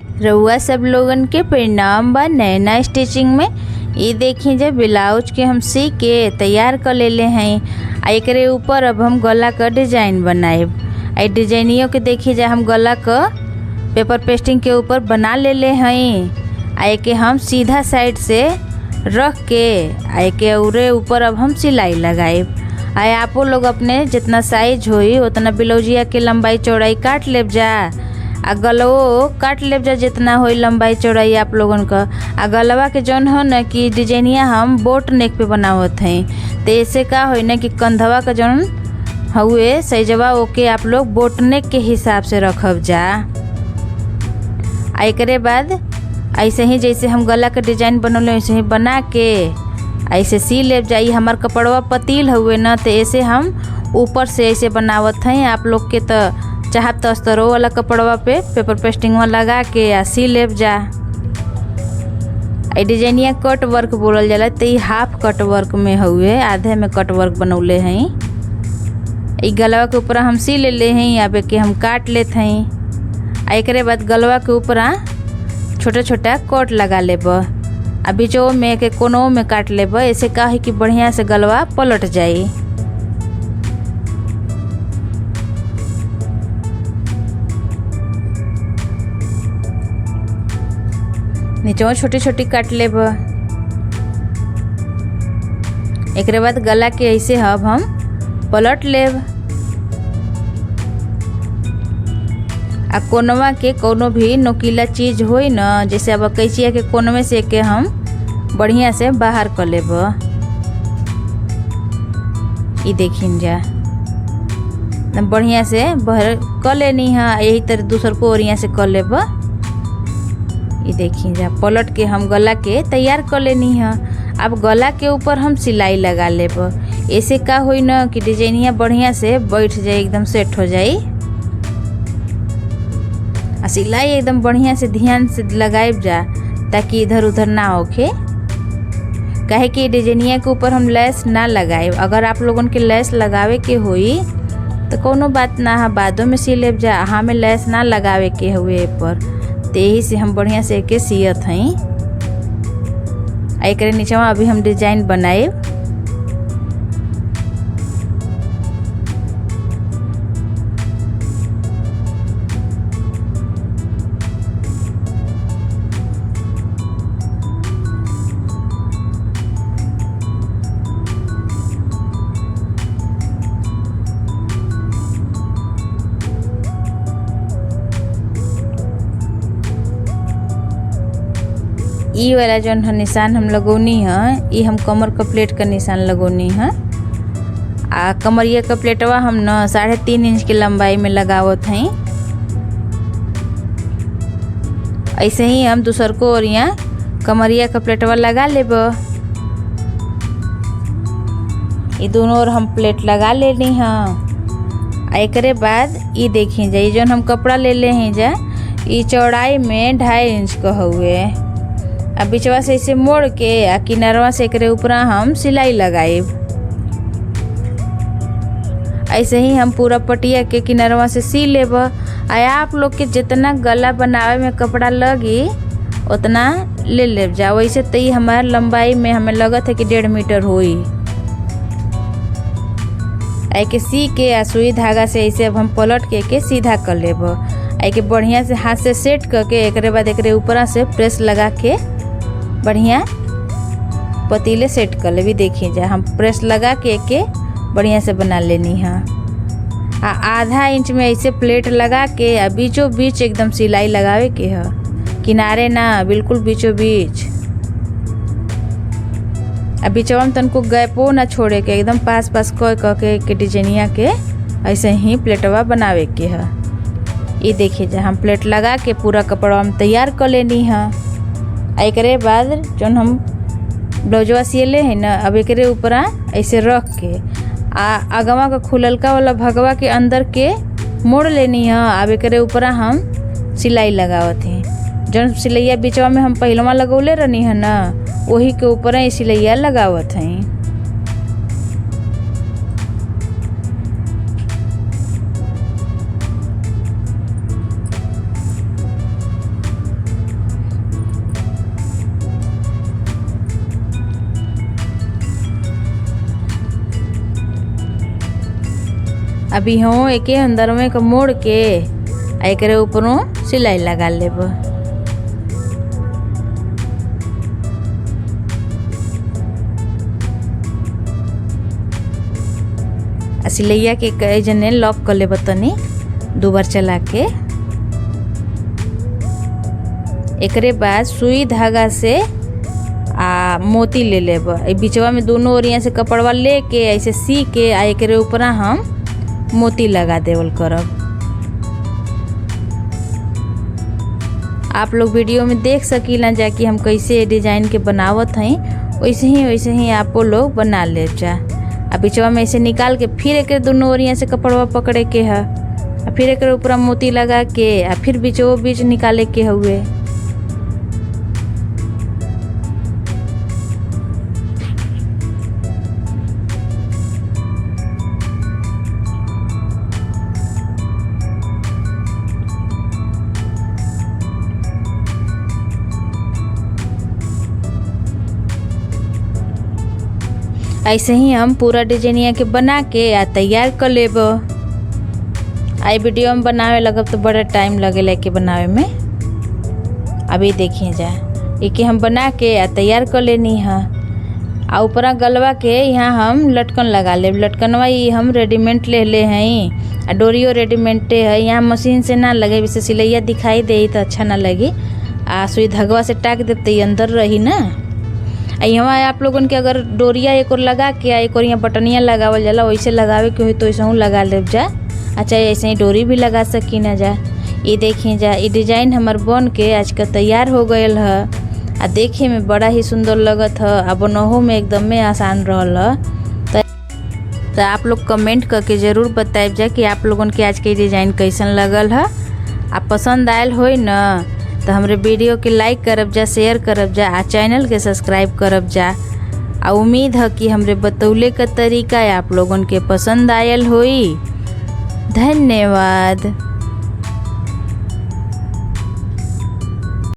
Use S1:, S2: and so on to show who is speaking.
S1: रउआ सब लोगन के प्रणाम बा नैना स्टिचिंग में। ये देखी जब ब्लाउज के हम सी के तैयार कर लेले हैं। एकरे ऊपर अब हम गला का डिजाइन बनाएब। आई डिजाइनियों के देखी जा हम गला का पेपर पेस्टिंग के ऊपर बना लेले हैं। आई के हम सीधा साइड से रख के आई के उरे ऊपर अब हम सिलाई लगाएब। आई आपो लोग अपने जितना साइज होई उतना ब्लाउजिया के लंबाई चौड़ाई काट लेब जा। आ गलवो काट लेब जा जितना होई लंबाई चौड़ाई आप लोगन का। आ गलवा के जौन हो न कि डिजाइनिया हम बोट नेक पे बनावत हैं। तो ऐसे का होई न कि कंधवा का जौन हुए सैजवा ओके आप लोग बोट नेक के हिसाब से रखब जा। एकरे बाद ऐसे ही जैसे हम गला के डिजाइन बनौले वैसे ही बना के ऐसे सी लेब जाई। हमार कपड़वा पतील हुए न तो ऐसे हम ऊपर से ऐसे बनावत हैं। आप लोग के तो चाहत तो अस्तरों वाला कपड़वा पे पेपर पेस्टिंग लगा के आ सी लेब जा। डिजाइनिया कट वर्क बोलल जाला। तो हाफ कट वर्क में हुए आधे में कट वर्क बनौले हैं। गलवा के ऊपर हम सी ले हैं। अब के हम काट लेते हैं। एकरे बाद गलवा के ऊपर छोटा छोटा कट लगा लेब। आ बीचों में के कोनों में काट लेब। ऐसे का है कि बढ़िया से गलवा पलट जाई। नीचों छोटी छोटी काट लेब। एकरे बाद गला के ऐसे अब हम पलट लेब। आ कोनवा के कोनो भी नोकीला चीज होई न जैसे अब कैचिया के कोनवे से के हम बढ़िया से बाहर कर लेब। ई देखिन जा बढ़िया से बाहर कर लेनी है। यही तरह दूसर को ओरिया से कर लेब। ये देखिए जा पलट के हम गला के तैयार कर लेनी है। अब गला के ऊपर हम सिलाई लगा लेब। ऐसे का होई न कि डिजाइनिया बढ़िया से बैठ जाए एकदम सेट हो जाए। आ सिलाई एकदम बढ़िया से ध्यान से लगाएब जा ताकि इधर उधर ना होखे। काहे कि डिजाइनिया के ऊपर हम लेस ना लगाएब। अगर आप लोगन के लेस लगावे के होई तो कोनो बात ना है बादों में सी लेब जा। हमें लेस ना लगावे के हुए पर तो यही से हम बढ़िया से के सियत हैं। एकरे नीचवा अभी हम डिजाइन बनाए। ई वाला जौन निशान हम लगौनी है ये हम कमर का प्लेट का निशान लगौनी है। आ कमरिया का प्लेटवा हम न 3.5 इंच की लंबाई में लगावत हैं। ऐसे ही हम दूसर को और यहाँ कमरिया का प्लेटवा लगा लेब। ये दोनों और हम प्लेट लगा लेनी है। एकरे बाद ये देखिए जा जौन हम कपड़ा ले ले हैं जा ये चौड़ाई में 2.5 इंच का हुए। अब बीचवा से इसे मोड़ के आ किनारवा से एकरे ऊपर हम सिलाई लगाएब। ऐसे ही हम पूरा पटिया के किनारवा से सी लेब। आप लोग के जितना गला बनावे में कपड़ा लगी उतना ले लेब जा। वैसे तो ये हमारे लंबाई में हमें लगत है कि 1.5 मीटर होई। के सी के आ सुई धागा से ऐसे अब हम पलट के सीधा कर लेब। के बढ़िया से हाथ से सेट करके एकरे बाद एकरे ऊपर से प्रेस लगा के बढ़िया पतीले सेट कर ले। भी देखिए जा हम प्रेस लगा के बढ़िया से बना लेनी है। 1/2 इंच में ऐसे प्लेट लगा के बीचों बीच एकदम सिलाई लगावे के है। किनारे ना बिल्कुल बीचों बीच। बीचवा में तनको गैपो ना छोड़े के एकदम पास पास के डिजाइनिया के ऐसे ही प्लेटवा बनावे के है। ये देखिए जा हम प्लेट लगा के पूरा कपड़ा हम तैयार कर लेनी है। एकरे बाद जौन हम ब्लाउजवा सिले है ना अब एकरे ऊपर ऐसे रख के अगवा का खुललका वाला भगवा के अंदर के मोड़ लेनी है। अब एकरे ऊपर हम सिलाई लगावत हैं। जौन सिलैया बीचवा में हम पहलवा लगौले रहनी है ना वही के ऊपर ही सिलैया लगावत हैं। अभी हो एके अंदर में के मोड़ के एकरे ऊपरों सिलाई लगा लेब। सिलैया के जने लॉक कर लेब तनी 2 बार चला के। एकरे बाद सुई धागा से मोती ले लेब। बीचवा में दोनों ओरिया से कपड़वा लेके ऐसे सी के एकरे ऊपर हम मोती लगा देवल करब। आप लोग वीडियो में देख सकीला जा कि हम कैसे डिजाइन के बनावत हई, वैसे ही आपो लोग बना ले जा। बीचवा में ऐसे निकाल के फिर एक दोनों ओरिया से कपड़वा पकड़े के है, फिर एक ऊपर मोती लगा के फिर बीच निकाले के हुए। ऐसे ही हम पूरा डिजाइनिया के बना के तैयार कर लेब। आई वीडियो में बनावे लगब तो बड़ा टाइम लगेला के बनावे में। अभी देखिए जा इके हम बना के तैयार कर लेनी है। ऊपरा गलवा के यहाँ हम लटकन लगा लेब। लटकनवा ये हम रेडीमेड ले हैं, डोरियो रेडीमेडे है। यहाँ मशीन से ना लगे, वैसे सिलैया दिखाई दे तो अच्छा ना लगे। सुई धगवा से टाक देते ये अंदर रही ना। यहाँ आप लोगन के अगर डोरिया एक और लगा के एक और यहाँ बटनिया लगावल जाला, वैसे लगावे के हो तो ऐसे लगा ले जा। अच्छा ऐसे ही डोरी भी लगा सकी ना जा। ये देखिए जा ये डिजाइन हमार बन के आज का तैयार हो गयल है। देखे में बड़ा ही सुंदर लगत है, बनहो में एकदम में आसान रहल है। तो आप लोग कमेंट करके ज़रूर बताइब जा कि आप लोगन के आज के डिज़ाइन कैसन लगल है। आप पसंद आयल हो न तो हमरे वीडियो के लाइक करब जा, शेयर करब जा, चैनल के सब्सक्राइब करब जा। उम्मीद है कि हमरे बतौले का तरीका आप लोगन के पसंद आयल होई। धन्यवाद।